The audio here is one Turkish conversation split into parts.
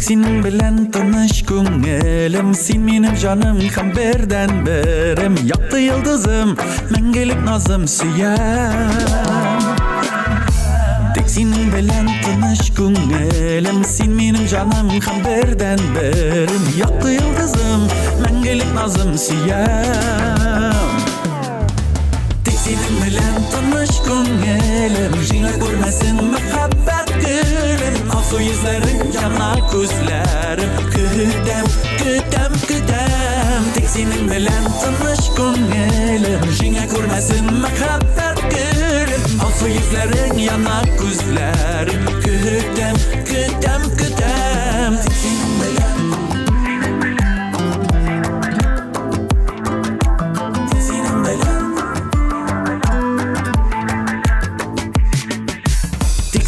senin bilen tanışkın elim, sen benim canım hem birden birim. Yaktı yıldızım, mengelik nazım süyem. Tek senin bilen tanışkın elim, sen benim canım hem birden birim. Yaktı yıldızım, mengelik nazım süyem. Tek senin bilen tanışkın elim, jina görmesin muhabbet gülüm. Alsu yüzlerin, yanar gözlerim, küdem, küdem, küdem. Tek senin bilen tanışkın elim, jina görmesin muhabbet gülüm. Alsu yüzlerin, yanar gözlerim, küdem, küdem, küdem. Tek senin bilen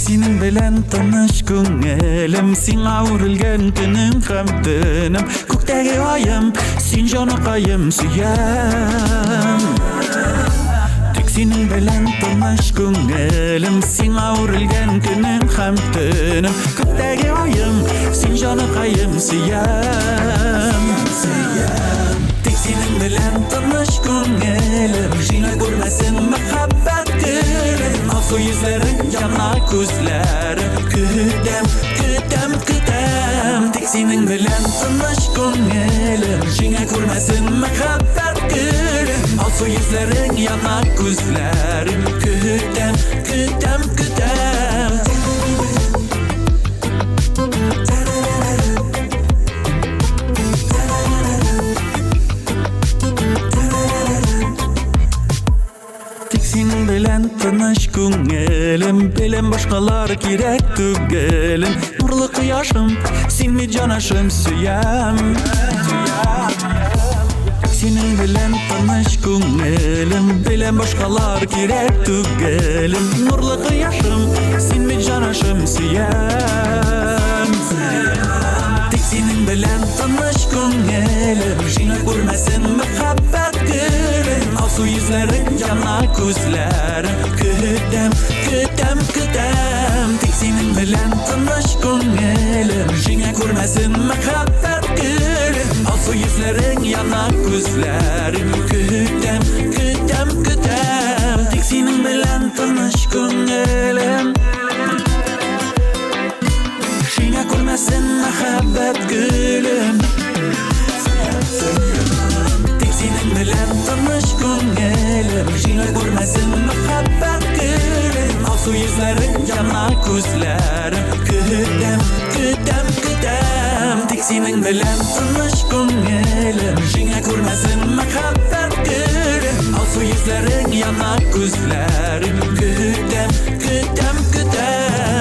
senin bilen tanışkın elim, sen avrilgen günüm hem dönüm. Kökteki ayım, sen canakayım süyem. Tek senin bilen tanışkın elim, sen avrilgen günüm hem dönüm. Kökteki ayım, sen canakayım süyem. Tek senin bilen tanışkın elim, jina görmesin muhabbet gülüm. Alsu yüzlerin, yanar gözlerim, küdem, küdem, küdem. Tek senin bilen tanışkın elim, jina görmesin muhabbet gülüm. Alsu yüzlerin, yanar gözlerim, küdem, küdem, küdem. Senin bilen tanışkın elim, bilen başkalar gerek tügelim. Nurlu kıyaşım, sen mi canaşım süyem. Senin bilen tanışkın elim, bilen başkalar gerek tügelim. Nurlu kıyaşım, sen mi canaşım süyem. Tek senin bilen tanışkın elim, jina görmesin muhabbet gülüm. Alsu yüzlerin, yanar gözlerim, küdem, küdem, küdem. Tek senin bilen tanışkın elim, jina görmesin muhabbet gülüm. Alsu yüzlerin, yanar gözlerim, küdem, küdem, küdem. Tek senin bilen tanışkın elim, jina görmesin muhabbet gülüm. Tek senin bilen tanışkın elim, jina görmesin muhabbet gülüm. Alsu yüzlerin, yanar gözlerim, küdem, küdem, küdem. Tek senin bilen tanışkın elim, jina görmesin muhabbet gülüm. Alsu yüzlerin, yanar gözlerim, küdem, küdem, küdem.